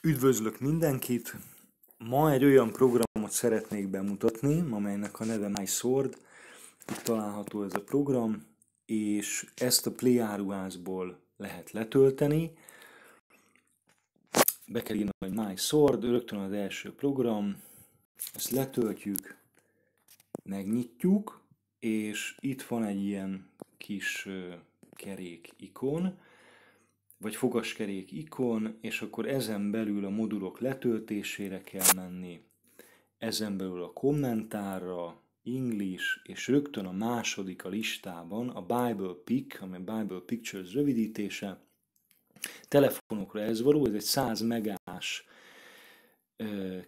Üdvözlök mindenkit! Ma egy olyan programot szeretnék bemutatni, amelynek a neve MySword. Itt található ez a program, és ezt a Play áruházból lehet letölteni. Be kell írni, hogy MySword, rögtön az első program. Ezt letöltjük, megnyitjuk, és itt van egy ilyen kis kerék ikon, vagy fogaskerék ikon, és akkor ezen belül a modulok letöltésére kell menni, ezen belül a kommentárra, English, és rögtön a második a listában a Bible Pic, ami Bible Pictures rövidítése. Telefonokra ez való, ez egy 100 megás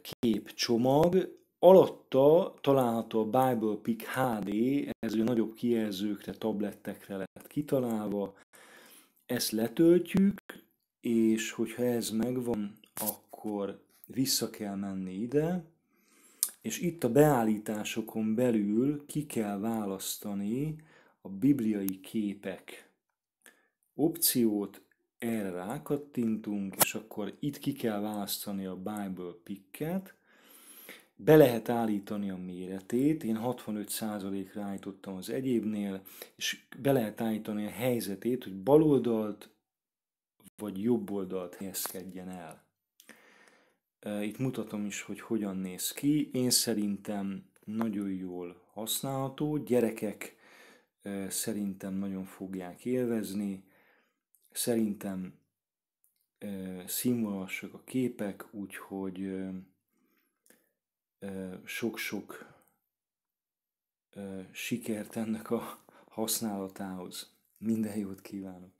képcsomag, alatta található a Bible Pic HD, ez a nagyobb kijelzőkre, tablettekre lett kitalálva. Ezt letöltjük, és hogyha ez megvan, akkor vissza kell menni ide, és itt a beállításokon belül ki kell választani a bibliai képek opciót, erre rákattintunk, és akkor itt ki kell választani a Bible Pic-et, be lehet állítani a méretét, én 65%-ra állítottam az egyébnél, és be lehet állítani a helyzetét, hogy bal oldalt vagy jobb oldalt helyezkedjen el. Itt mutatom is, hogy hogyan néz ki. Én szerintem nagyon jól használható, gyerekek szerintem nagyon fogják élvezni, szerintem színvonalasak a képek, úgyhogy sok-sok sikert ennek a használatához. Minden jót kívánok!